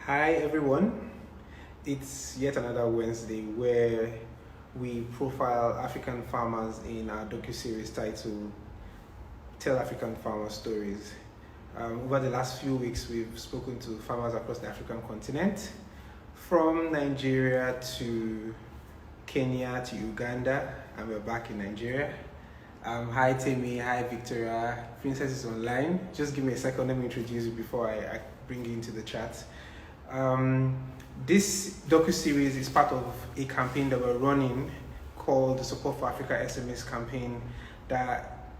Hi everyone. It's yet another Wednesday where we profile African farmers in our docu-series titled Tell African Farmer Stories. Over the last few weeks, we've spoken to farmers across the African continent, from Nigeria to Kenya to Uganda, and we're back in Nigeria. Hi Temi, hi Victoria. Princess is online. Just give me a second, let me introduce you before I bring you into the chat. This docu-series is part of a campaign that we're running called the Support for Africa SMS campaign that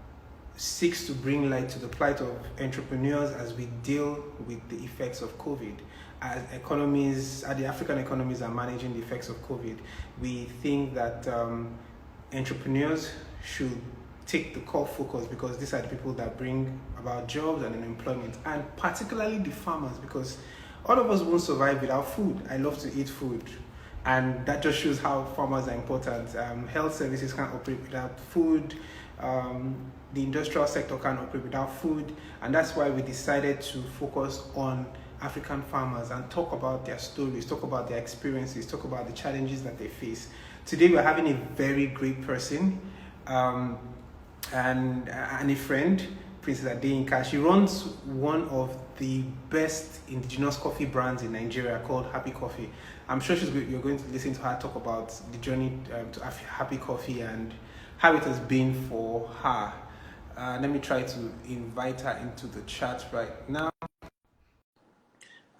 seeks to bring light to the plight of entrepreneurs as we deal with the effects of COVID. As the African economies are managing the effects of COVID, we think that entrepreneurs should take the core focus because these are the people that bring about jobs and employment, and particularly the farmers, because all of us won't survive without food. I love to eat food, and that just shows how farmers are important. Health services can't operate without food. The industrial sector can't operate without food, and that's why we decided to focus on African farmers and talk about their stories, talk about their experiences, talk about the challenges that they face. Today we're having a very great person and a friend, Princess Adeyinka. She runs one of the best indigenous coffee brands in Nigeria called Happy Coffee. I'm sure you're going to listen to her talk about the journey to Happy Coffee and how it has been for her. Let me try to invite her into the chat right now.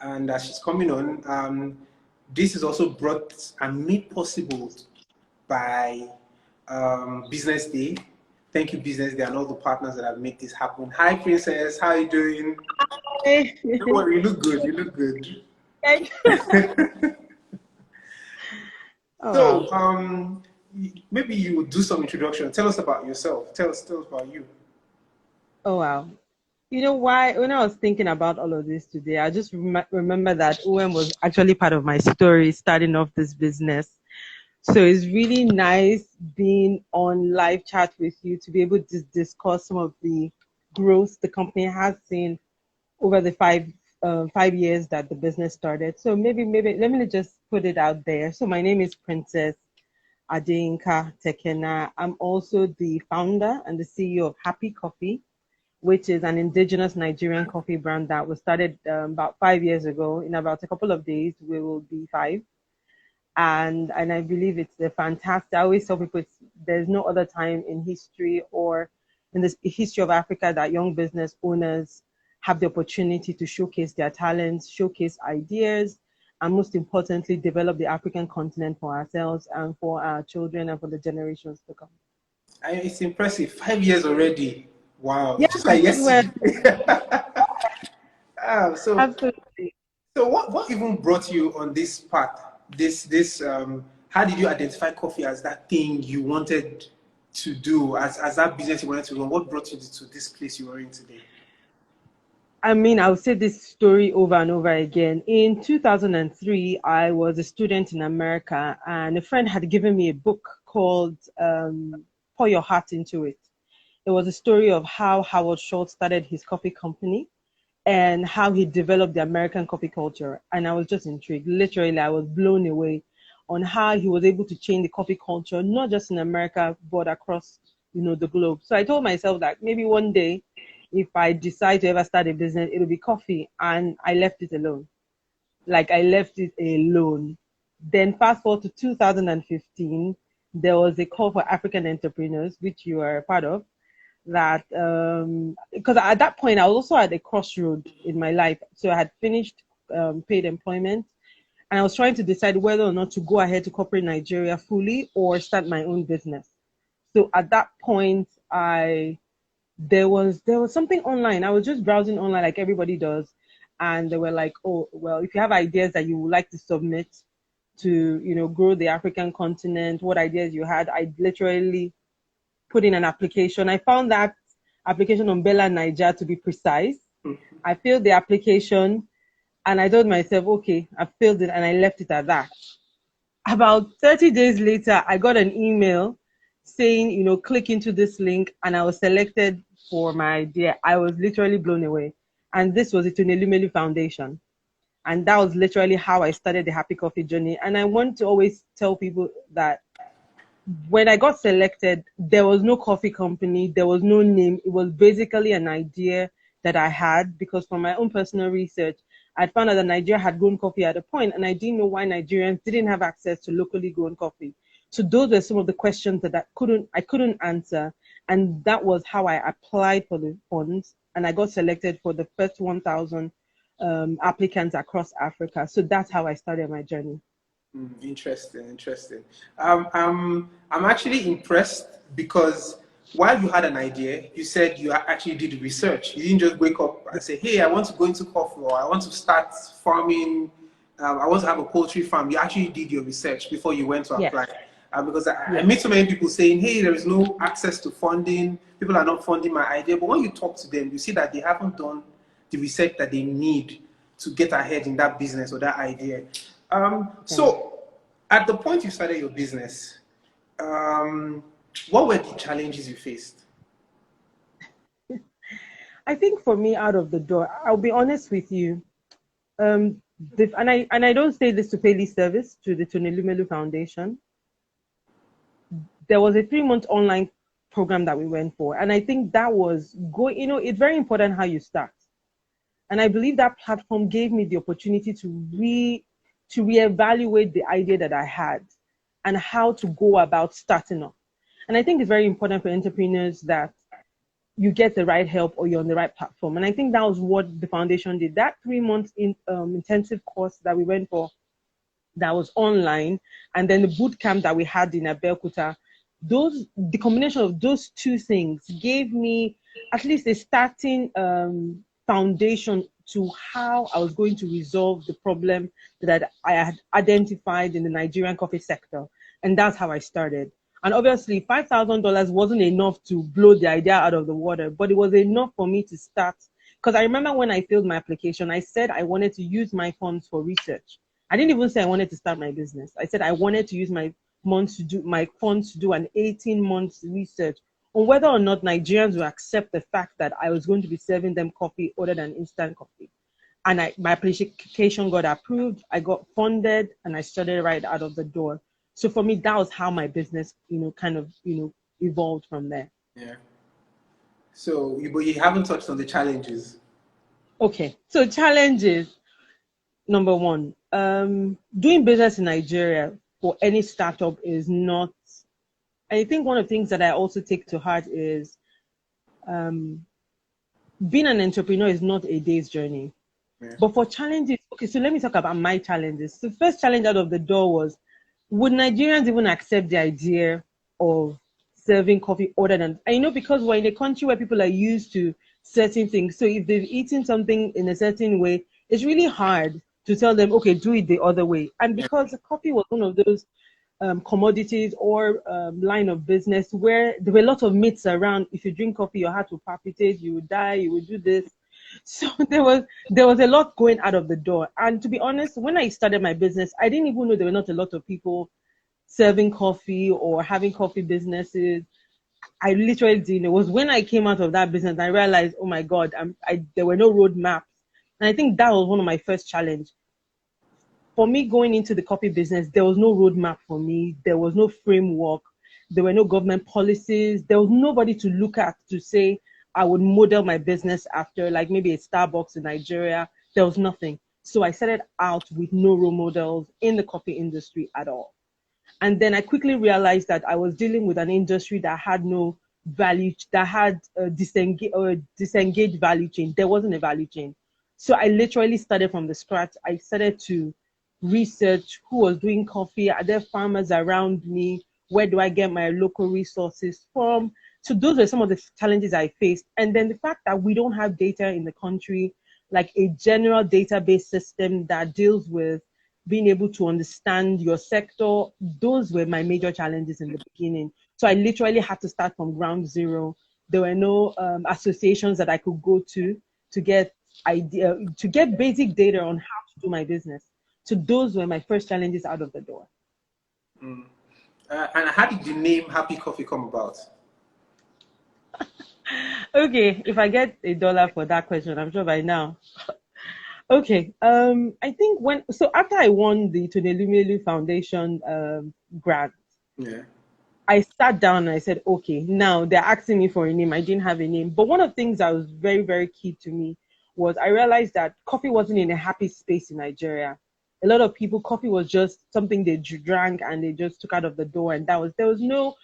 And as she's coming on, this is also brought and made possible by Business Day. Thank you, Business Day, and all the partners that have made this happen. Hi, Princess. How are you doing? Hi. Don't worry, you look good. You look good. Thank you. So, maybe you would do some introduction. Tell us about yourself. Tell us about you. Oh, wow. You know why? When I was thinking about all of this today, I just remember that OM was actually part of my story starting off this business. So it's really nice being on live chat with you to be able to discuss some of the growth the company has seen over the 5 years that the business started. So maybe let me just put it out there. So my name is Princess Adeyinka Tekenah. I'm also the founder and the CEO of Happy Coffee, which is an indigenous Nigerian coffee brand that was started about 5 years ago. In about a couple of days, we will be 5. And I believe it's a fantastic. I always tell people there's no other time in history or in the history of Africa that young business owners have the opportunity to showcase their talents, showcase ideas, and most importantly, develop the African continent for ourselves and for our children and for the generations to come. It's impressive. 5 years already. Wow. Yeah, It's just like yesterday. So absolutely. So what even brought you on this path? How did you identify coffee as that thing you wanted to do, as that business you wanted to run? What brought you to this place you are in today? I mean, I'll say this story over and over again. In 2003, I was a student in America, and a friend had given me a book called Pour Your Heart Into It. It was a story of how Howard Schultz started his coffee company and how he developed the American coffee culture. And I was just intrigued. Literally, I was blown away on how he was able to change the coffee culture, not just in America, but across, the globe. So I told myself that maybe one day, if I decide to ever start a business, it'll be coffee. And I left it alone. Like I left it alone. Then fast forward to 2015, there was a call for African entrepreneurs, which you are a part of, that because at that point I was also at a crossroad in my life. So I had finished paid employment, and I was trying to decide whether or not to go ahead to corporate Nigeria fully or start my own business. So at that point, there was something online. I was just browsing online like everybody does, and they were like, oh well, if you have ideas that you would like to submit to grow the African continent, what ideas you had, I literally put in an application. I found that application on Bella Niger, to be precise. I filled the application and I told myself, okay, I filled it, and I left it at that. About 30 days later, I got an email saying, click into this link, and I was selected for my idea. I was literally blown away. And this was the Tunelumelu Foundation. And that was literally how I started the Happy Coffee journey. And I want to always tell people that when I got selected, there was no coffee company, there was no name. It was basically an idea that I had because from my own personal research, I found out that Nigeria had grown coffee at a point, and I didn't know why Nigerians didn't have access to locally grown coffee. So those were some of the questions that I couldn't answer, and that was how I applied for the funds, and I got selected for the first 1,000 applicants across Africa. So that's how I started my journey. Interesting, interesting. I'm actually impressed because while you had an idea, you said you actually did research. You didn't just wake up and say, "Hey, I want to go into coffee," or "I want to start farming. I want to have a poultry farm." You actually did your research before you went to Yes, apply. Because I yes. meet so many people saying, "Hey, there is no access to funding. People are not funding my idea." But when you talk to them, you see that they haven't done the research that they need to get ahead in that business or that idea. Okay. So, at the point you started your business, um, what were the challenges you faced? I think for me, out of the door, I'll be honest with you. And I don't say this to pay lip service to the Tunelumelu Foundation. There was a 3 month online program that we went for, and I think that was go. You know, it's very important how you start, and I believe that platform gave me the opportunity to reevaluate the idea that I had and how to go about starting up. And I think it's very important for entrepreneurs that you get the right help or you're on the right platform. And I think that was what the foundation did. That 3 months intensive course that we went for, that was online, and then the boot camp that we had in Abeokuta, the combination of those two things gave me at least a starting foundation to how I was going to resolve the problem that I had identified in the Nigerian coffee sector. And that's how I started. And obviously, $5,000 wasn't enough to blow the idea out of the water, but it was enough for me to start. Because I remember when I filled my application, I said I wanted to use my funds for research. I didn't even say I wanted to start my business. I said I wanted to use my funds to do an 18 months research on whether or not Nigerians will accept the fact that I was going to be serving them coffee other than instant coffee. And my application got approved, I got funded, and I started right out of the door. So for me, that was how my business, kind of, evolved from there. Yeah. So, but you haven't touched on the challenges. Okay, so challenges. Number one, doing business in Nigeria for any startup is not. I think one of the things that I also take to heart is um, being an entrepreneur is not a day's journey. Yeah. But for challenges, okay, so let me talk about my challenges. The first challenge out of the door was, would Nigerians even accept the idea of serving coffee other than, I know because we're in a country where people are used to certain things. So if they've eaten something in a certain way, it's really hard to tell them, okay, do it the other way. And because the coffee was one of those commodities or line of business where there were a lot of myths around, if you drink coffee, your heart will palpitate, you will die, you will do this. So there was a lot going out of the door. And to be honest, when I started my business, I didn't even know there were not a lot of people serving coffee or having coffee businesses. I literally didn't. It was when I came out of that business, I realized, oh my God, there were no roadmaps. And I think that was one of my first challenge. For me, going into the coffee business, there was no roadmap for me. There was no framework. There were no government policies. There was nobody to look at to say I would model my business after, like maybe a Starbucks in Nigeria. There was nothing. So I started out with no role models in the coffee industry at all. And then I quickly realized that I was dealing with an industry that had no value, that had a disengaged value chain. There wasn't a value chain. So I literally started from the scratch. I started to research who was doing coffee. Are there farmers around me? Where do I get my local resources from? So those are some of the challenges I faced. And then the fact that we don't have data in the country, like a general database system that deals with being able to understand your sector, those were my major challenges in the beginning. So I literally had to start from ground zero. There were no associations that I could go to get to get basic data on how to do my business. So those were my first challenges out of the door. And how did the name Happy Coffee come about? Okay, if I get $1 for that question, I'm sure by now Okay. I think after I won the Tonelumelu Foundation grant, Yeah. I sat down and I said, okay, now they're asking me for a name. I didn't have a name. But one of the things that was very, very key to me was I realized that coffee wasn't in a happy space in Nigeria. A lot of people, coffee was just something they drank and they just took out of the door, and there was no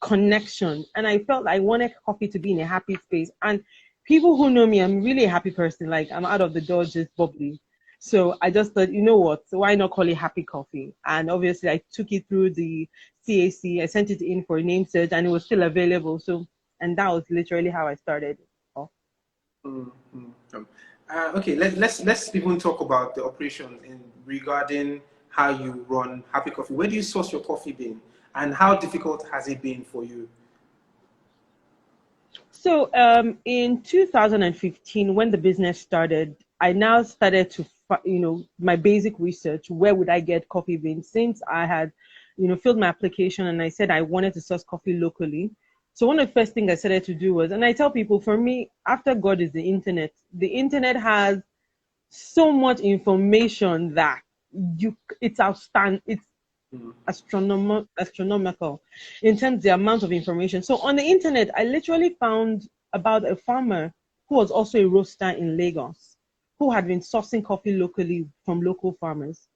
connection. And I felt I wanted coffee to be in a happy space. And people who know me, I'm really a happy person. Like I'm out of the door just bubbly. So I just thought, you know what? Why not call it Happy Coffee? And obviously, I took it through the CAC. I sent it in for a name search, and it was still available. So, and that was literally how I started off. Mm-hmm. Okay, let's even talk about the operations in regarding how you run Happy Coffee. Where do you source your coffee bean, and how difficult has it been for you? So, in 2015, when the business started, I now started to, my basic research. Where would I get coffee beans? Since I had, filled my application and I said I wanted to source coffee locally. So one of the first things I started to do was, and I tell people, for me, after God is the internet. The internet has so much information that it's outstanding. It's Mm. astronomical in terms of the amount of information. So on the internet, I literally found about a farmer who was also a roaster in Lagos, who had been sourcing coffee locally from local farmers,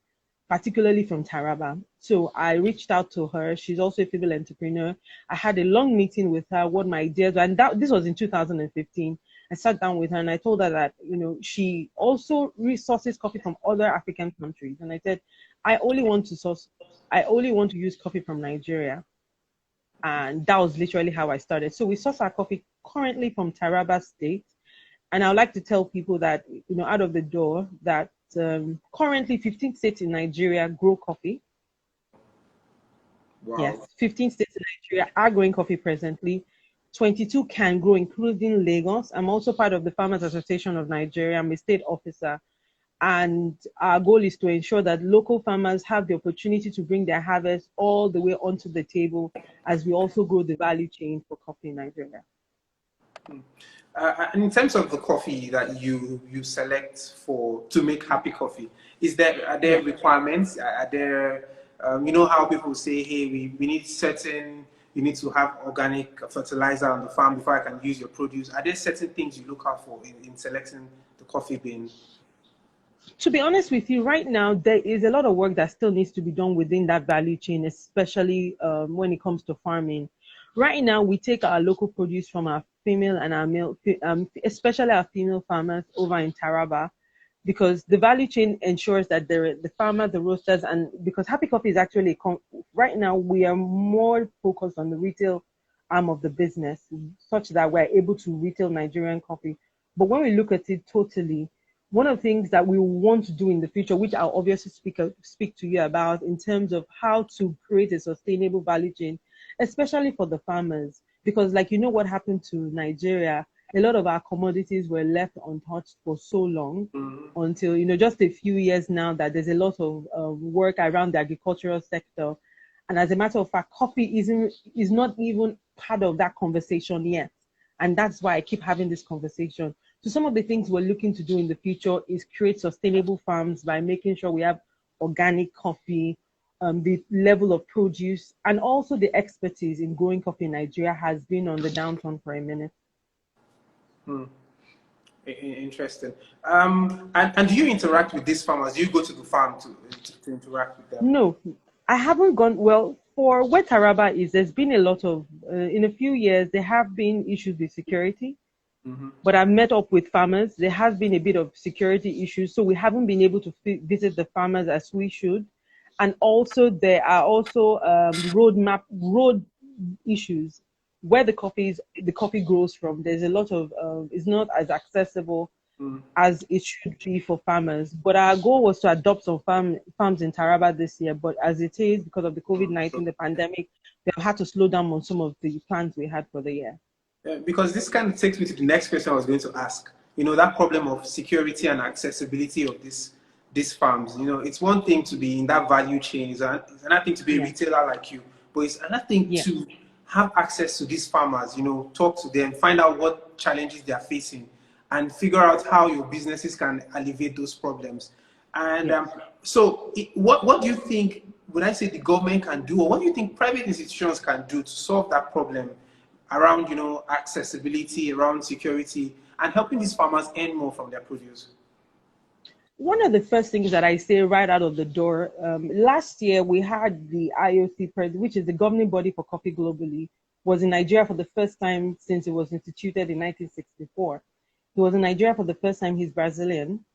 particularly from Taraba. So I reached out to her. She's also a female entrepreneur. I had a long meeting with her, what my ideas were, and this was in 2015. I sat down with her and I told her that, she also resources coffee from other African countries. And I said, I only want to source, I only want to use coffee from Nigeria. And that was literally how I started. So we source our coffee currently from Taraba State. And I would like to tell people that, out of the door, that currently 15 states in Nigeria grow coffee. Yes, Wow. 15 states in Nigeria are growing coffee presently. 22 can grow, including Lagos. I'm also part of the Farmers Association of Nigeria. I'm a state officer. And our goal is to ensure that local farmers have the opportunity to bring their harvest all the way onto the table as we also grow the value chain for coffee in Nigeria. And in terms of the coffee that you select for to make Happy Coffee, are there Yeah. requirements? Are there you know how people say, hey, we need you need to have organic fertilizer on the farm before I can use your produce. Are there certain things you look out for in selecting the coffee bean? To be honest with you, right now, there is a lot of work that still needs to be done within that value chain, especially when it comes to farming. Right now, we take our local produce from our female and our male, especially our female farmers over in Taraba, because the value chain ensures that the farmer, the roasters, and because Happy Coffee is actually, right now, we are more focused on the retail arm of the business, such that we're able to retail Nigerian coffee. But when we look at it totally, one of the things that we want to do in the future, which I'll obviously speak to you about in terms of how to create a sustainable value chain, especially for the farmers, because like what happened to Nigeria, a lot of our commodities were left untouched for so long Mhm. until just a few years now that there's a lot of work around the agricultural sector, and as a matter of fact, coffee is not even part of that conversation yet, and that's why I keep having this conversation. So some of the things we're looking to do in the future is create sustainable farms by making sure we have organic coffee, the level of produce, and also the expertise in growing coffee in Nigeria has been on the downturn for a minute. Hmm. Interesting. And do you interact with these farmers? Do you go to the farm to interact with them? No, I haven't gone. Well, for where Taraba is, there's been a lot of, in a few years, there have been issues with security. Mm-hmm. But I've met up with farmers. There has been a bit of security issues, so we haven't been able to visit the farmers as we should. And also, there are also road issues where the coffee grows from. There's a lot of it's not as accessible Mm. as it should be for farmers. But our goal was to adopt some farms in Taraba this year. But as it is, because of the So COVID-19, the pandemic, we've had to slow down on some of the plans we had for the year. because this kind of takes me to the next question I was going to ask. You know, that problem of security and accessibility of these farms. You know, it's one thing to be in that value chain, it's another thing to be a Yeah, retailer like you, but it's another thing yeah, to have access to these farmers, you know, talk to them, find out what challenges they are facing, and figure out how your businesses can alleviate those problems. And Yes. what do you think, when I say the government can do, or what do you think private institutions can do to solve that problem around, accessibility, around security, and helping these farmers earn more from their produce? One of the first things that I say right out of the door, last year we had the IOC, which is the governing body for coffee globally, was in Nigeria for the first time since it was instituted in 1964. He was in Nigeria for the first time. He's Brazilian.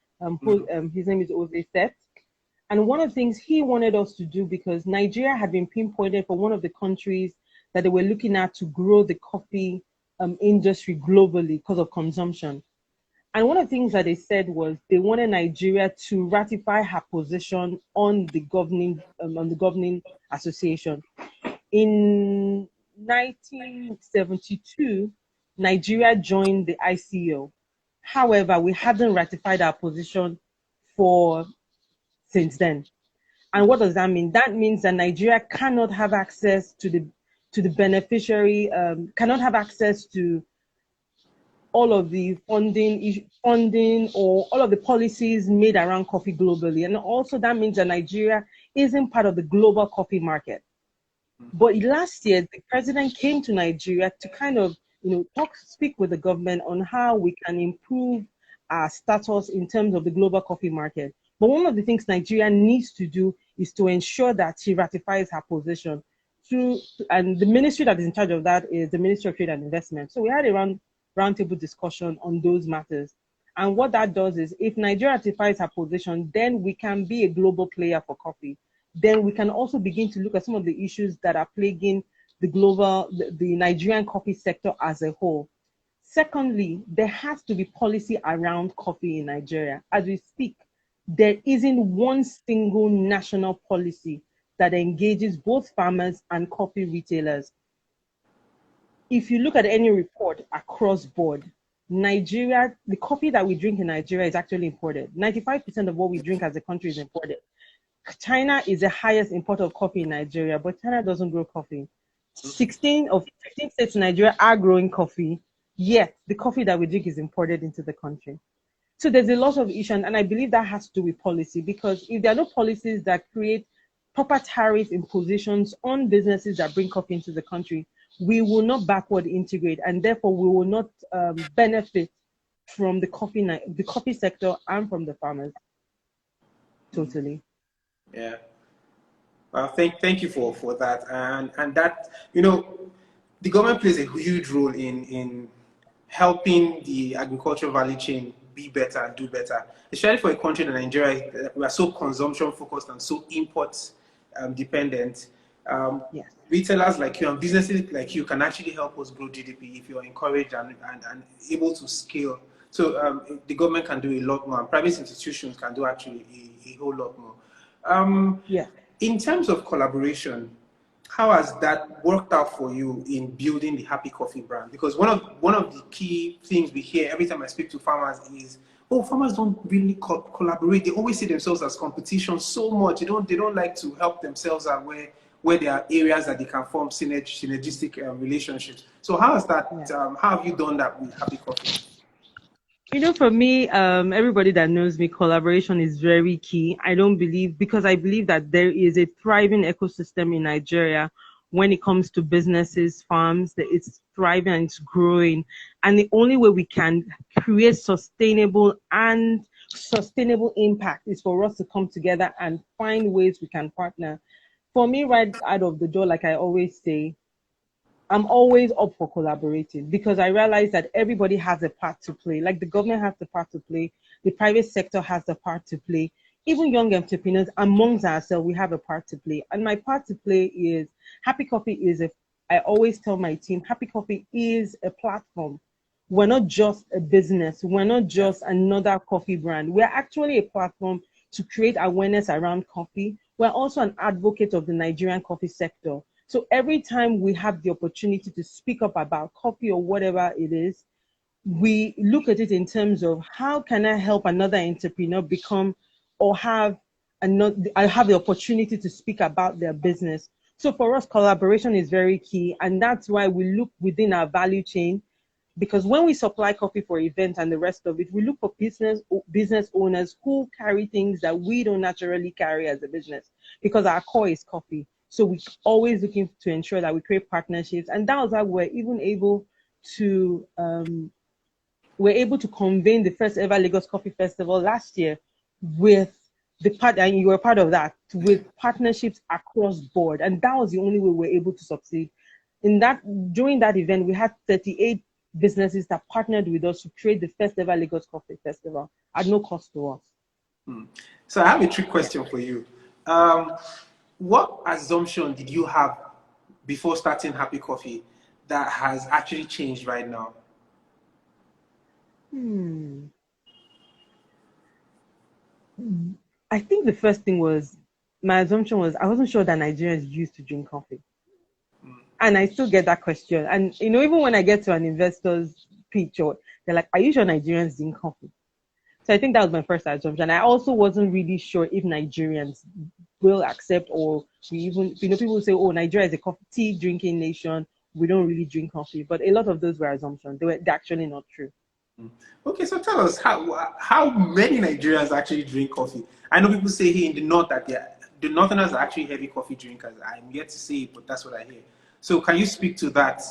His name is Jose Set. And one of the things he wanted us to do, because Nigeria had been pinpointed for one of the countries that they were looking at to grow the coffee industry globally because of consumption. And one of the things that they said was they wanted Nigeria to ratify her position on the governing association. In 1972, Nigeria joined the ICO. However, we hadn't ratified our position for since then. And what does that mean? That means that Nigeria cannot have access to the beneficiary, cannot have access to all of the funding or all of the policies made around coffee globally. And also that means that Nigeria isn't part of the global coffee market. But last year, the president came to Nigeria to kind of, speak with the government on how we can improve our status in terms of the global coffee market. But one of the things Nigeria needs to do is to ensure that she ratifies her position. And the ministry that is in charge of that is the Ministry of Trade and Investment. So we had a roundtable discussion on those matters. And what that does is, if Nigeria ratifies her position, then we can be a global player for coffee. Then we can also begin to look at some of the issues that are plaguing the Nigerian coffee sector as a whole. Secondly, there has to be policy around coffee in Nigeria. As we speak, there isn't one single national policy that engages both farmers and coffee retailers. If you look at any report across board, Nigeria, the coffee that we drink in Nigeria is actually imported. 95% of what we drink as a country is imported. China is the highest importer of coffee in Nigeria, but China doesn't grow coffee. 16 of 15 states in Nigeria are growing coffee, yet the coffee that we drink is imported into the country. So there's a lot of issues, and I believe that has to do with policy, because if there are no policies that create proper tariff impositions on businesses that bring coffee into the country, we will not backward integrate, and therefore we will not benefit from the coffee sector and from the farmers. Totally. Yeah. Well, thank you for that, and that, the government plays a huge role in helping the agricultural value chain be better and do better, especially for a country like Nigeria. We are so consumption focused and so import dependent. Yes. Retailers like you and businesses like you can actually help us grow GDP if you're encouraged and able to scale. So the government can do a lot more, and private institutions can do actually a whole lot more. Yeah. In terms of collaboration, how has that worked out for you in building the Happy Coffee brand? Because one of the key things we hear every time I speak to farmers is, oh, farmers don't really collaborate. They always see themselves as competition so much. They don't like to help themselves out where there are areas that they can form synergistic relationships. So how has that? Yeah. How have you done that with Happy Coffee? For me, everybody that knows me, collaboration is very key. Because I believe that there is a thriving ecosystem in Nigeria when it comes to businesses, farms, that it's thriving and it's growing. And the only way we can create sustainable impact is for us to come together and find ways we can partner. For me, right out of the door, like I always say, I'm always up for collaborating, because I realize that everybody has a part to play. Like the government has the part to play, the private sector has the part to play, even young entrepreneurs amongst ourselves, we have a part to play. And my part to play is Happy Coffee I always tell my team, Happy Coffee is a platform. We're not just a business. We're not just another coffee brand. We're actually a platform to create awareness around coffee. We're also an advocate of the Nigerian coffee sector. So every time we have the opportunity to speak up about coffee or whatever it is, we look at it in terms of how can I help another entrepreneur become or have the opportunity to speak about their business. So for us, collaboration is very key. And that's why we look within our value chain Because when we supply coffee for events and the rest of it, we look for business owners who carry things that we don't naturally carry as a business, because our core is coffee. So we're always looking to ensure that we create partnerships, and that was why we're even able to convene the first ever Lagos Coffee Festival last year with the part, and you were part of that, with partnerships across board, and that was the only way we were able to succeed. During that event, we had 38 businesses that partnered with us to create the first ever Lagos Coffee Festival at no cost to us. So I have a trick question for you. What assumption did you have before starting Happy Coffee that has actually changed right now? I think the first thing was, my assumption was, I wasn't sure that Nigerians used to drink coffee. And I still get that question. And, even when I get to an investor's pitch, they're like, are you sure Nigerians drink coffee? So I think that was my first assumption. I also wasn't really sure if Nigerians will accept, or we even, people say, oh, Nigeria is a tea drinking nation. We don't really drink coffee. But a lot of those were assumptions. They're actually not true. Okay, so tell us how many Nigerians actually drink coffee. I know people say here in the north that the northerners are actually heavy coffee drinkers. I'm yet to say it, but that's what I hear. So can you speak to that?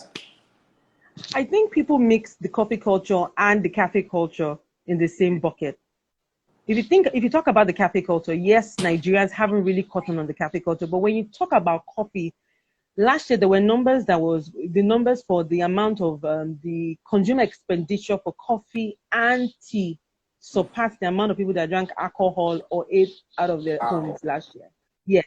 I think people mix the coffee culture and the cafe culture in the same bucket. If you talk about the cafe culture, yes, Nigerians haven't really caught on the cafe culture, but when you talk about coffee, last year there were numbers for the amount of the consumer expenditure for coffee and tea surpassed the amount of people that drank alcohol or ate out of their homes last year. Yes.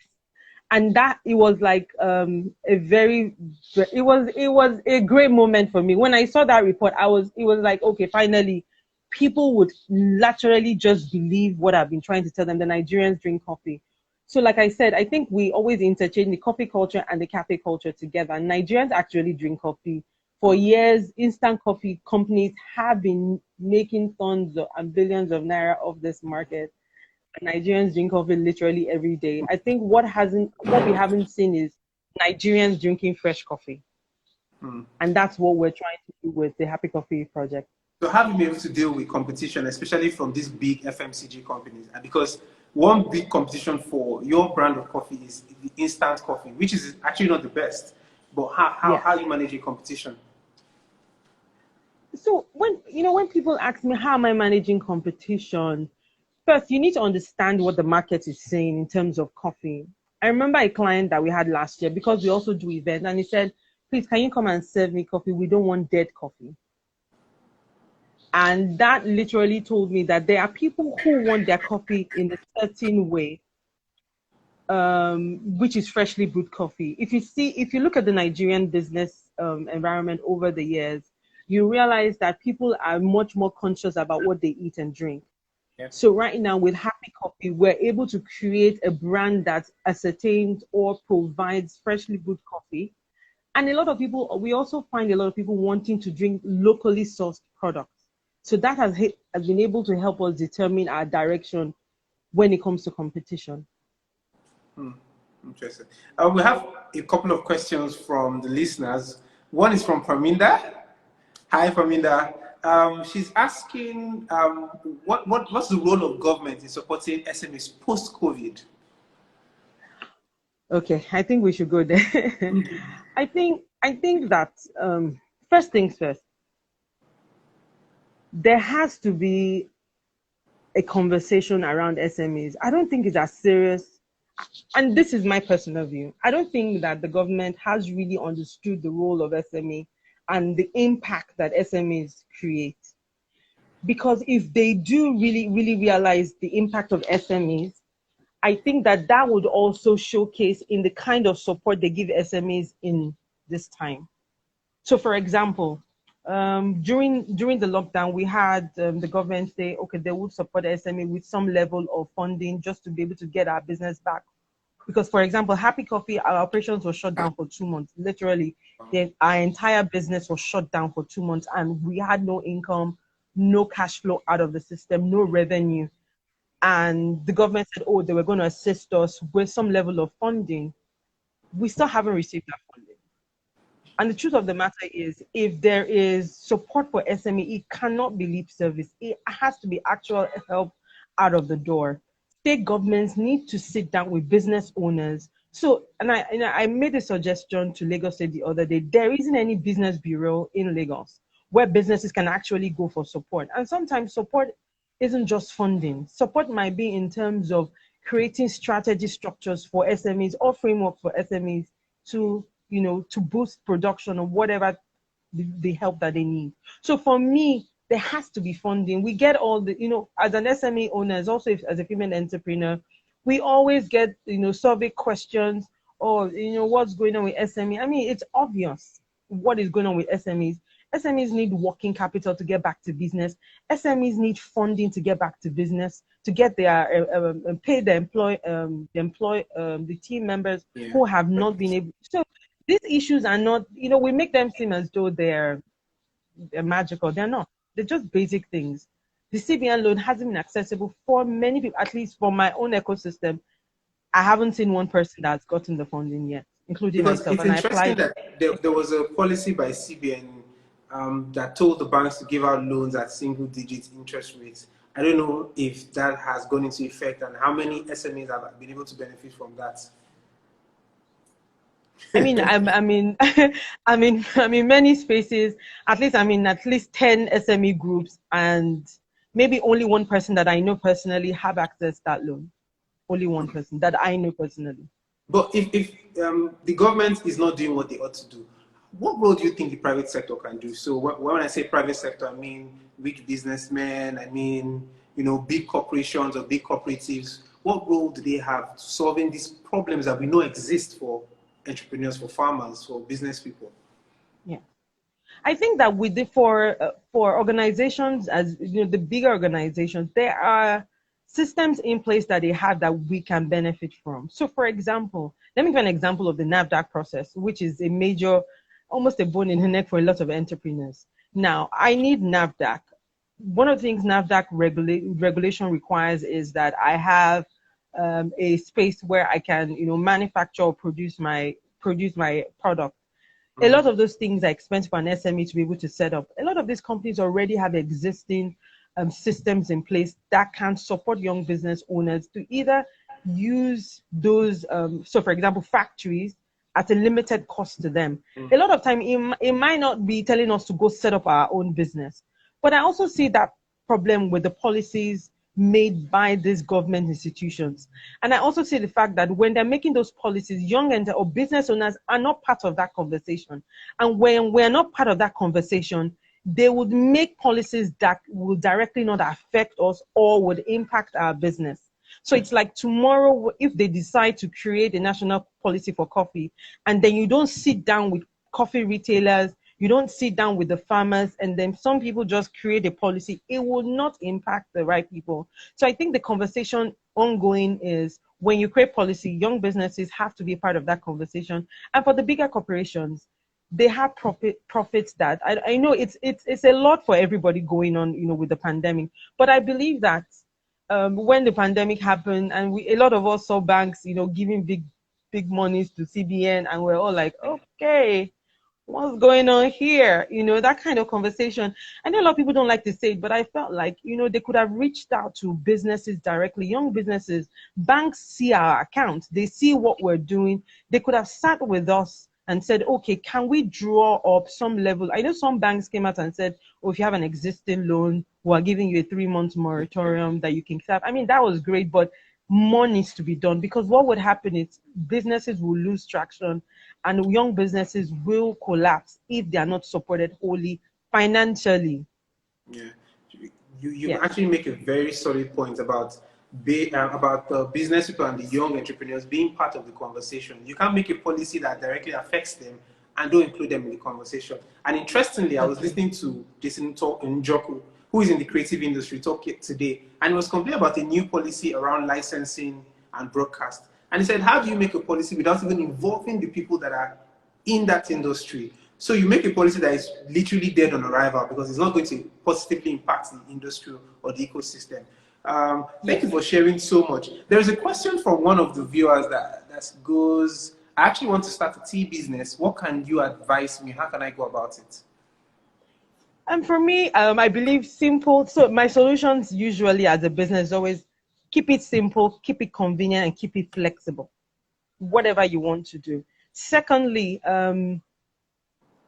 And that, it was like it was a great moment for me. When I saw that report, it was like, okay, finally, people would laterally just believe what I've been trying to tell them, the Nigerians drink coffee. So like I said, I think we always interchange the coffee culture and the cafe culture together. Nigerians actually drink coffee. For years, instant coffee companies have been making tons and billions of naira off this market. Nigerians drink coffee literally every day. I think what we haven't seen is Nigerians drinking fresh coffee. And that's what we're trying to do with the Happy Coffee project. So have you been able to deal with competition, especially from these big FMCG companies? Because one big competition for your brand of coffee is the instant coffee, which is actually not the best. But how you manage a competition? So when people ask me how am I managing competition, first you need to understand what the market is saying in terms of coffee. I remember a client that we had last year, because we also do events, and he said, please, can you come and serve me coffee? We don't want dead coffee. And that literally told me that there are people who want their coffee in a certain way, which is freshly brewed coffee. If you look at the Nigerian business environment over the years, you realize that people are much more conscious about what they eat and drink. Yeah. So right now with Happy Coffee, we're able to create a brand that ascertains or provides freshly brewed coffee. And we also find a lot of people wanting to drink locally sourced products. So that has been able to help us determine our direction when it comes to competition. Interesting. We have a couple of questions from the listeners. One is from Praminda. Hi, Praminda. She's asking, what's the role of government in supporting SMEs post-COVID? Okay, I think we should go there. I think that first things first, there has to be a conversation around SMEs. I don't think it's as serious, and this is my personal view. I don't think that the government has really understood the role of SME and the impact that SMEs create. Because if they do really, really realize the impact of SMEs, I think that would also showcase in the kind of support they give SMEs in this time. So for example, during the lockdown, we had the government say, okay, they would support SME with some level of funding just to be able to get our business back. Because, for example, Happy Coffee, our operations were shut down for 2 months. Literally, our entire business was shut down for 2 months, and we had no income, no cash flow out of the system, no revenue. And the government said, oh, they were going to assist us with some level of funding. We still haven't received that funding. And the truth of the matter is, if there is support for SME, it cannot be lip service. It has to be actual help out of the door. State governments need to sit down with business owners. So, and I made a suggestion to Lagos State the other day. There isn't any business bureau in Lagos where businesses can actually go for support. And sometimes support isn't just funding. Support might be in terms of creating strategy structures for SMEs or framework for SMEs to, to boost production or whatever the help that they need. So for me, there has to be funding. We get all the, as an SME owner, also as a female entrepreneur, we always get, survey questions or, what's going on with SME. I mean, it's obvious what is going on with SMEs. SMEs need working capital to get back to business. SMEs need funding to get back to business, to get their pay the team members who have not been able. So these issues are not, we make them seem as though they're magical. They're not. They're just basic things. The CBN loan hasn't been accessible for many people, at least for my own ecosystem. I haven't seen one person that's gotten the funding yet, including Because myself. it's And I interesting applied. that there was a policy by CBN that told the banks to give out loans at single-digit interest rates. I don't know if that has gone into effect and how many SMEs have been able to benefit from that. I mean, I'm in many spaces. At least 10 SME groups, and maybe only one person that I know personally have accessed that loan. Only one person that I know personally. But if the government is not doing what they ought to do, what role do you think the private sector can do? So when I say private sector, I mean big businessmen, I mean, big corporations or big cooperatives. What role do they have to solving these problems that we know exist for entrepreneurs, for farmers, for business people? Yeah, I think that for organizations, as the bigger organizations, there are systems in place that they have that we can benefit from. So, for example, let me give an example of the NAFDAC process, which is a major, almost a bone in the neck for a lot of entrepreneurs. Now, I need NAFDAC. One of the things NAFDAC regulation requires is that I have a space where I can, manufacture or produce my product. A lot of those things are expensive for an SME to be able to set up. A lot of these companies already have existing systems in place that can support young business owners to either use those, so for example, factories at a limited cost to them. A lot of time, it might not be telling us to go set up our own business. But I also see that problem with the policies made by these government institutions. And I also see the fact that when they're making those policies, or business owners are not part of that conversation. And when we're not part of that conversation, they would make policies that will directly not affect us or would impact our business. So it's like tomorrow, if they decide to create a national policy for coffee, and then you don't sit down with coffee retailers, you don't sit down with the farmers, and then some people just create a policy, it will not impact the right people. So I think the conversation ongoing is when you create policy, young businesses have to be part of that conversation. And for the bigger corporations, they have profits that I know it's a lot for everybody going on, with the pandemic. But I believe that when the pandemic happened and a lot of us saw banks, giving big monies to CBN, and we're all like, okay, what's going on here? That kind of conversation. I know a lot of people don't like to say it, but I felt like, they could have reached out to businesses directly, young businesses. Banks see our accounts, they see what we're doing. They could have sat with us and said, okay, can we draw up some level? I know some banks came out and said, oh, if you have an existing loan, we're giving you a 3-month moratorium that you can have. I mean, that was great, but more needs to be done, because what would happen is businesses will lose traction and young businesses will collapse if they are not supported wholly financially. Yeah, you actually make a very solid point about the business people and the young entrepreneurs being part of the conversation. You can't make a policy that directly affects them and don't include them in the conversation. And interestingly, I was listening to Jason Njoku, who is in the creative industry, talk today, and he was complaining about a new policy around licensing and broadcast. And he said, how do you make a policy without even involving the people that are in that industry? So you make a policy that is literally dead on arrival because it's not going to positively impact the industry or the ecosystem. Thank you for sharing so much. There is a question from one of the viewers that goes, I actually want to start a tea business. What can you advise me? How can I go about it? And for me, I believe simple. So my solutions usually as a business always keep it simple, keep it convenient, and keep it flexible. Whatever you want to do. Secondly,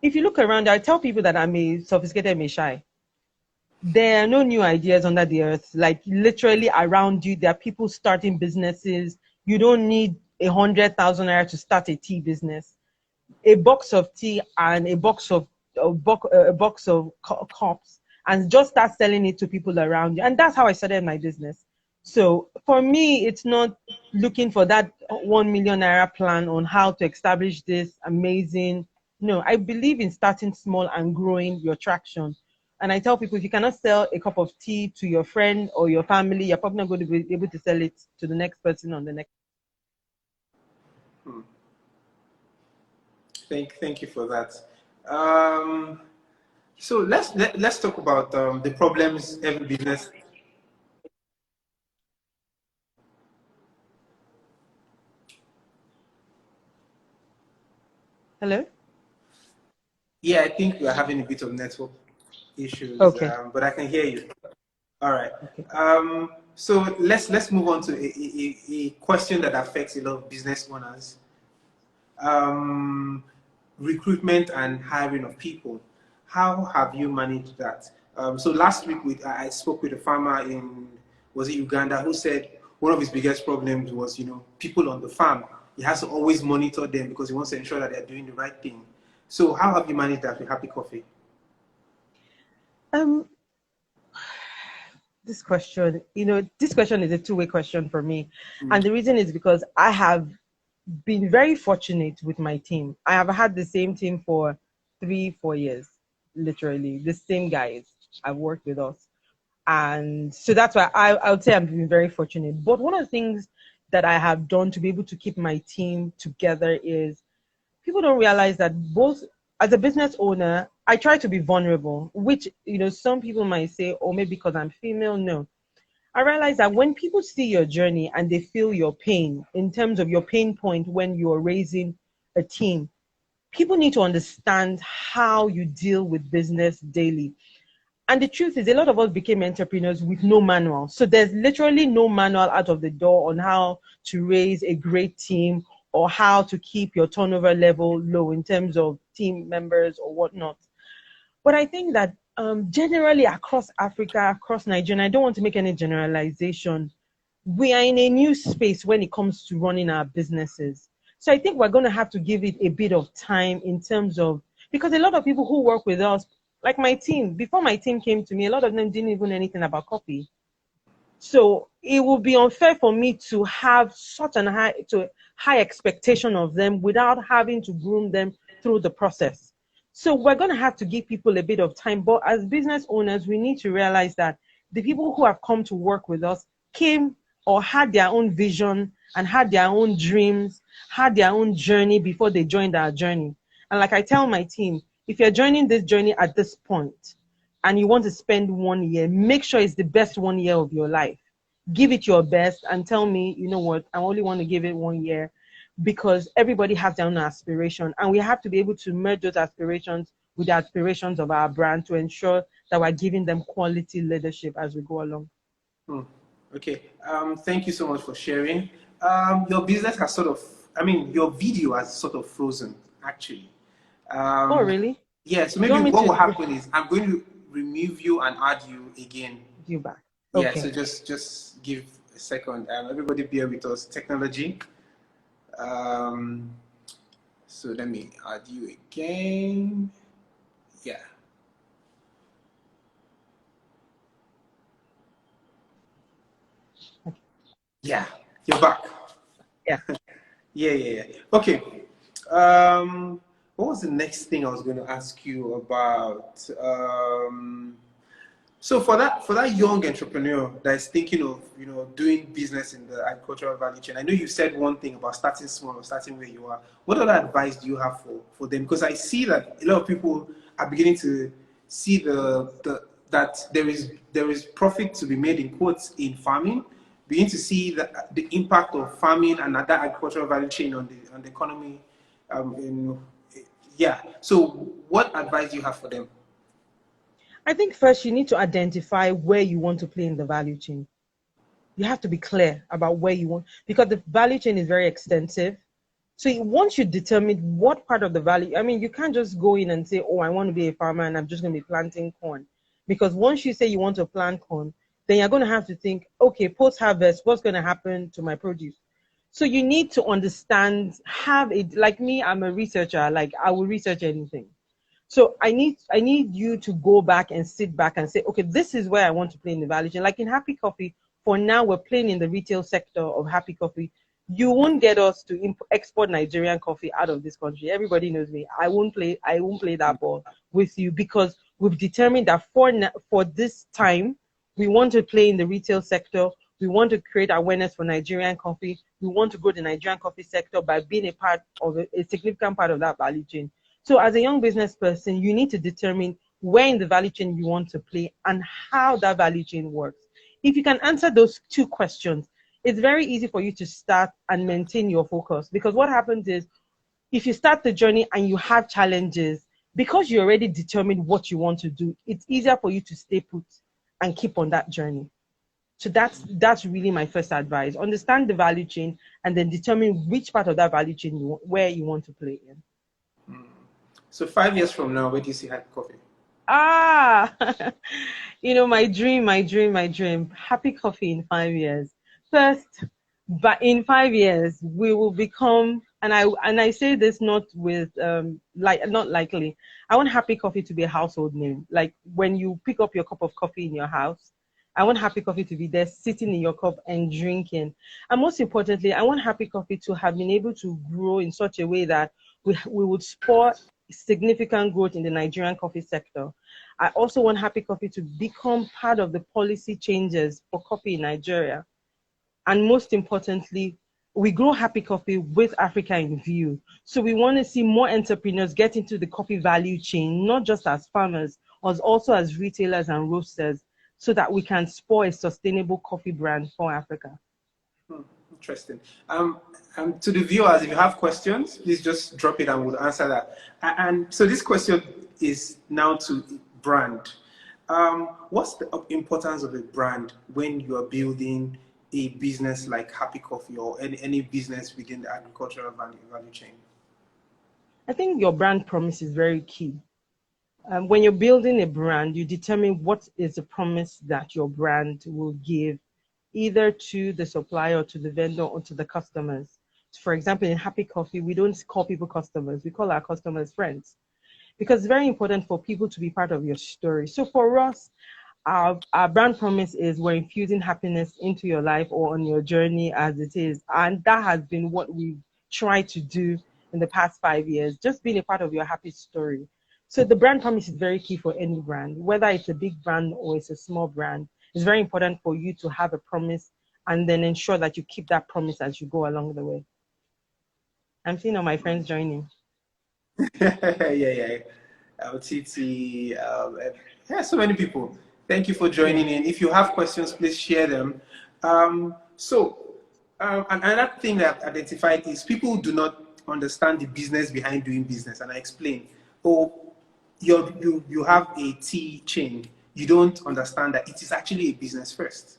if you look around, I tell people that I'm a sophisticated Meshai. There are no new ideas under the earth. Like literally around you, there are people starting businesses. You don't need 100,000 naira to start a tea business. A box of tea and a box of cups, and just start selling it to people around you. And that's how I started my business. So for me, it's not looking for that 1 million naira plan on how to establish this amazing. No, I believe in starting small and growing your traction. And I tell people if you cannot sell a cup of tea to your friend or your family, you're probably not going to be able to sell it to the next person on the next. Hmm. Thank you for that. Um, so let's talk about the problems every business. Hello? Yeah, I think we're having a bit of network issues, Okay. but I can hear you. All right. Okay. So let's move on to a question that affects a lot of business owners. Um, Recruitment and hiring of people. How have you managed that? So last week I spoke with a farmer in, was it Uganda, who said one of his biggest problems was, people on the farm. He has to always monitor them because he wants to ensure that they're doing the right thing. So how have you managed that with Happy Coffee? Um, this question is a two-way question for me. Mm. And the reason is because I have been very fortunate with my team. I have had the same team for 3, 4 years, literally, the same guys I've worked with us. And so that's why I would say I've been very fortunate. But one of the things that I have done to be able to keep my team together is people don't realize that both as a business owner, I try to be vulnerable, which, some people might say, oh, maybe because I'm female. No. I realize that when people see your journey and they feel your pain in terms of your pain point when you're raising a team, people need to understand how you deal with business daily. And the truth is, a lot of us became entrepreneurs with no manual. So there's literally no manual out of the door on how to raise a great team or how to keep your turnover level low in terms of team members or whatnot. But I think that generally across Africa, across Nigeria, I don't want to make any generalization. We are in a new space when it comes to running our businesses. So I think we're going to have to give it a bit of time in terms of, because a lot of people who work with us, like my team, before my team came to me, a lot of them didn't even know anything about copy. So it would be unfair for me to have such an high expectation of them without having to groom them through the process. So we're going to have to give people a bit of time. But as business owners, we need to realize that the people who have come to work with us came or had their own vision and had their own dreams, had their own journey before they joined our journey. And like I tell my team, if you're joining this journey at this point, and you want to spend 1 year, make sure it's the best 1 year of your life. Give it your best and tell me, you know what, I only want to give it 1 year, because everybody has their own aspiration. And we have to be able to merge those aspirations with the aspirations of our brand to ensure that we're giving them quality leadership as we go along. Hmm. Okay. Thank you so much for sharing. Your business has sort of, I mean, your video has sort of frozen, actually. Oh, Um, really? yeah, so Do you maybe want me what will to happen is I'm going to remove you and add you again. you back? Yeah, so Okay. just give a second. Everybody bear with us. Technology. Um, so let me add you again. Yeah. Yeah, you're back. Yeah. Yeah. Okay. What was the next thing I was going to ask you about? So for that young entrepreneur that is thinking of doing business in the agricultural value chain, I know you said one thing about starting small or starting where you are. What other advice do you have for them? Because I see that a lot of people are beginning to see that there is profit to be made in quotes in farming, begin to see the impact of farming and that agricultural value chain on the economy. Yeah. So, what advice do you have for them? I think first you need to identify where you want to play in the value chain. You have to be clear about where you want, because the value chain is very extensive. So once you determine what part of the value, I mean, you can't just go in and say, oh, I want to be a farmer and I'm just going to be planting corn. Because once you say you want to plant corn, then you're going to have to think, okay, post-harvest, what's going to happen to my produce? So you need to understand, have it, like me, I'm a researcher, like I will research anything. So I need you to go back and sit back and say, okay, this is where I want to play in the value chain. Like in Happy Coffee, for now we're playing in the retail sector of Happy Coffee. You won't get us to export Nigerian coffee out of this country. Everybody knows me. I won't play that ball with you, because we've determined that for this time, we want to play in the retail sector. We want to create awareness for Nigerian coffee. We want to grow the Nigerian coffee sector by being a part of a significant part of that value chain. So as a young business person, you need to determine where in the value chain you want to play and how that value chain works. If you can answer those two questions, it's very easy for you to start and maintain your focus. Because what happens is, if you start the journey and you have challenges, because you already determined what you want to do, it's easier for you to stay put and keep on that journey. So that's really my first advice. Understand the value chain and then determine which part of that value chain where you want to play in. So 5 years from now, where do you see Happy Coffee? Ah, my dream. Happy Coffee in 5 years. First, but in 5 years, we will become, and I say this not with not likely. I want Happy Coffee to be a household name. Like when you pick up your cup of coffee in your house, I want Happy Coffee to be there sitting in your cup and drinking. And most importantly, I want Happy Coffee to have been able to grow in such a way that we would spur significant growth in the Nigerian coffee sector. I also want Happy Coffee to become part of the policy changes for coffee in Nigeria. And most importantly, we grow Happy Coffee with Africa in view. So we want to see more entrepreneurs get into the coffee value chain, not just as farmers, but also as retailers and roasters, so that we can spur a sustainable coffee brand for Africa. Interesting. To the viewers, if you have questions, please just drop it and we'll answer that. And so this question is now to brand. What's the importance of a brand when you are building a business like Happy Coffee or any business within the agricultural value chain? I think your brand promise is very key. When you're building a brand, you determine what is the promise that your brand will give, either to the supplier or to the vendor or to the customers. For example, in Happy Coffee, we don't call people customers, we call our customers friends, because it's very important for people to be part of your story. So for us, our brand promise is we're infusing happiness into your life or on your journey as it is. And that has been what we've tried to do in the past 5 years, just being a part of your happy story. So the brand promise is very key for any brand, whether it's a big brand or it's a small brand. It's very important for you to have a promise and then ensure that you keep that promise as you go along the way. I'm seeing all my friends joining. Yeah. TT, yeah, so many people. Thank you for joining in. If you have questions, please share them. Another thing that I've identified is people do not understand the business behind doing business. And I explain, oh, you have a tea chain. You don't understand that it is actually a business first.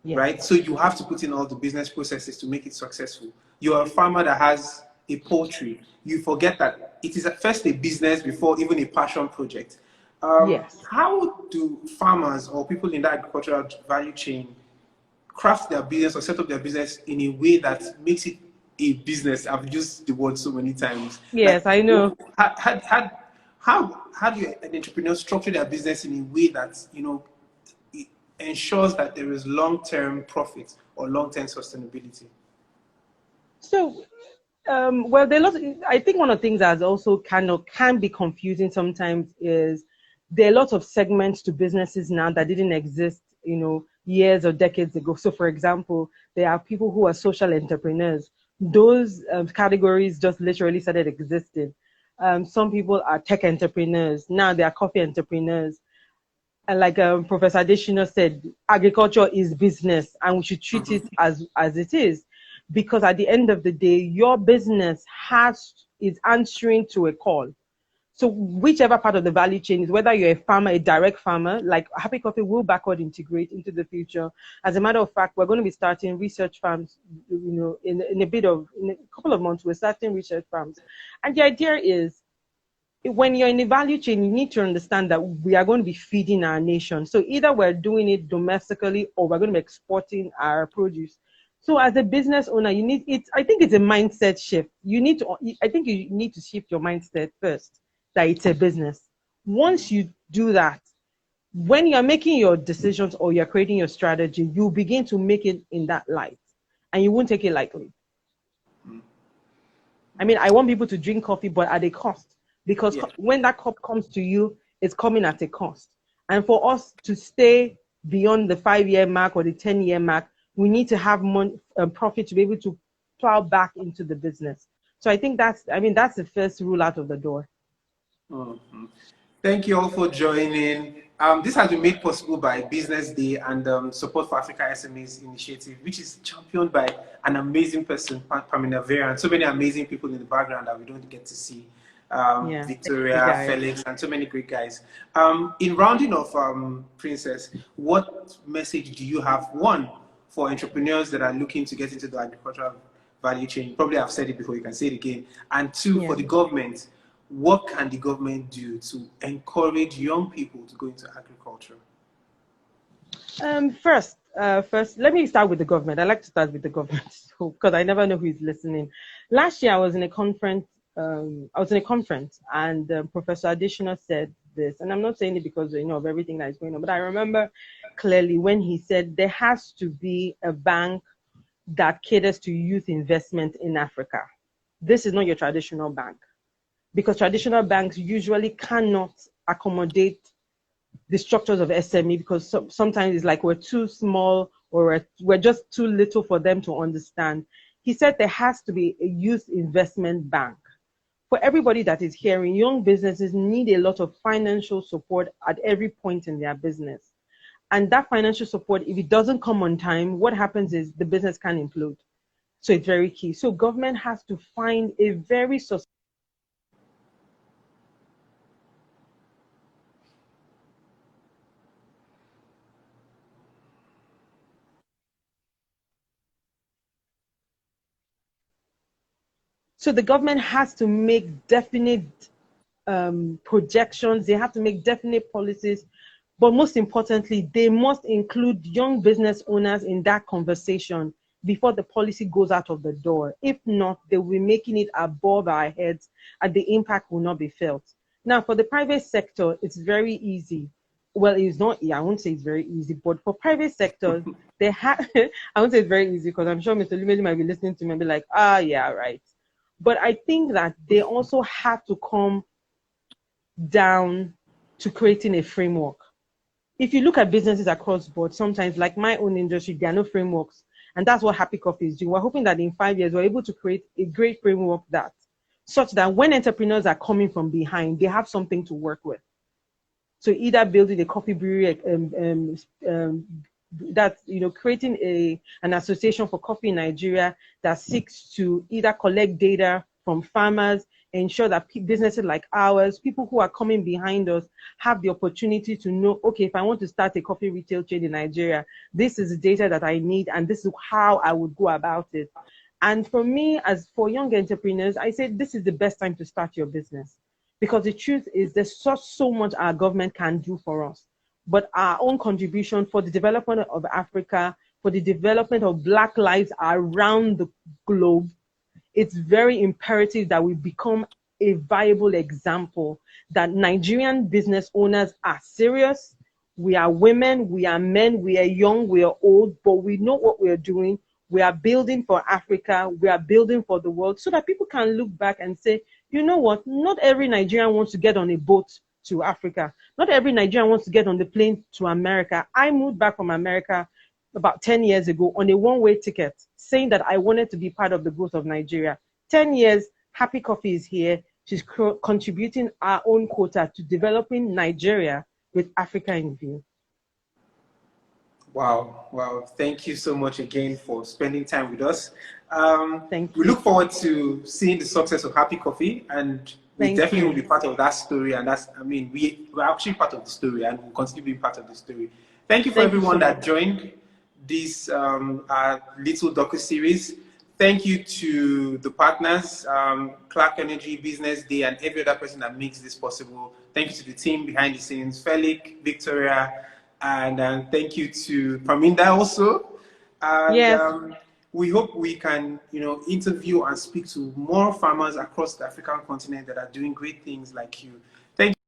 Yes. Right? So you have to put in all the business processes to make it successful. You're a farmer that has a poultry. You forget that it is at first a business before even a passion project. Yes. How do farmers or people in the agricultural value chain craft their business or set up their business in a way that makes it a business? I've used the word so many times. Yes, I know. How do an entrepreneur structure their business in a way that it ensures that there is long-term profit or long-term sustainability? So, well, there are lots. I think one of the things that also can be confusing sometimes is there are lots of segments to businesses now that didn't exist, years or decades ago. So, for example, there are people who are social entrepreneurs. Those categories just literally started existing. Some people are tech entrepreneurs. Now they are coffee entrepreneurs. And like Professor Adeyinka said, agriculture is business, and we should treat it as it is, because at the end of the day, your business is answering to a call. So whichever part of the value chain is, whether you're a farmer, a direct farmer, like Happy Coffee will backward integrate into the future. As a matter of fact, we're going to be starting research farms, in a couple of months, we're starting research farms. And the idea is, when you're in the value chain, you need to understand that we are going to be feeding our nation. So either we're doing it domestically or we're going to be exporting our produce. So as a business owner, I think it's a mindset shift. I think you need to shift your mindset first, that it's a business. Once you do that, when you're making your decisions or you're creating your strategy, you begin to make it in that light, and you won't take it lightly. I mean, I want people to drink coffee, but at a cost, because when that cup comes to you, it's coming at a cost. And for us to stay beyond the 5-year mark or the 10-year mark, we need to have profit to be able to plow back into the business. So I think that's the first rule out of the door. Mm-hmm. Thank you all for joining. This has been made possible by Business Day and Support for Africa SMEs initiative, which is championed by an amazing person, Pamela Vera, and so many amazing people in the background that we don't get to see. Victoria, Felix, and so many great guys. In rounding off, Princess, what message do you have, one, for entrepreneurs that are looking to get into the agricultural value chain? Probably I've said it before, you can say it again. And two, for the government, what can the government do to encourage young people to go into agriculture? First, let me start with the government. I like to start with the government because I never know who is listening. Last year, I was in a conference. And Professor Adeyinka said this, and I'm not saying it because of everything that is going on, but I remember clearly when he said there has to be a bank that caters to youth investment in Africa. This is not your traditional bank, because traditional banks usually cannot accommodate the structures of SME, because sometimes it's like we're too small or we're just too little for them to understand. He said there has to be a youth investment bank. For everybody that is hearing, young businesses need a lot of financial support at every point in their business. And that financial support, if it doesn't come on time, what happens is the business can implode. So it's very key. So government has to find a very So the government has to make definite projections. They have to make definite policies. But most importantly, they must include young business owners in that conversation before the policy goes out of the door. If not, they will be making it above our heads and the impact will not be felt. Now, for the private sector, it's very easy. Well, it's not, I won't say it's very easy, but for private sector, they have, I won't say it's very easy because I'm sure Mr. Lumeli might be listening to me and be like, yeah, right. But I think that they also have to come down to creating a framework. If you look at businesses across the board, sometimes like my own industry, there are no frameworks. And that's what Happy Coffee is doing. We're hoping that in 5 years, we're able to create a great framework such that when entrepreneurs are coming from behind, they have something to work with. So either building a coffee brewery, creating an association for coffee in Nigeria that seeks to either collect data from farmers, ensure that businesses like ours, people who are coming behind us, have the opportunity to know, okay, if I want to start a coffee retail chain in Nigeria, this is the data that I need, and this is how I would go about it. And for me, as for young entrepreneurs, I say this is the best time to start your business, because the truth is there's so much our government can do for us. But our own contribution for the development of Africa, for the development of Black lives around the globe, it's very imperative that we become a viable example that Nigerian business owners are serious. We are women, we are men, we are young, we are old, but we know what we are doing. We are building for Africa, we are building for the world, so that people can look back and say, you know what, not every Nigerian wants to get on a boat to Africa. Not every Nigerian wants to get on the plane to America. I moved back from America about 10 years ago on a one-way ticket, saying that I wanted to be part of the growth of Nigeria. 10 years, Happy Coffee is here. She's contributing our own quota to developing Nigeria with Africa in view. Wow, wow. Thank you so much again for spending time with us. Thank We you. look forward to seeing the success of Happy Coffee, and we Thank definitely will you. be part of that story. And that's, I mean, we're actually part of the story and we'll continue being part of the story. Thank you for Thank you everyone so that much. joined this our little docu-series. Thank you to the partners, Clark Energy, Business Day, and every other person that makes this possible. Thank you to the team behind the scenes, Felix, Victoria, and thank you to Paminda also. And Yes. we hope we can, interview and speak to more farmers across the African continent that are doing great things like you. Thank you.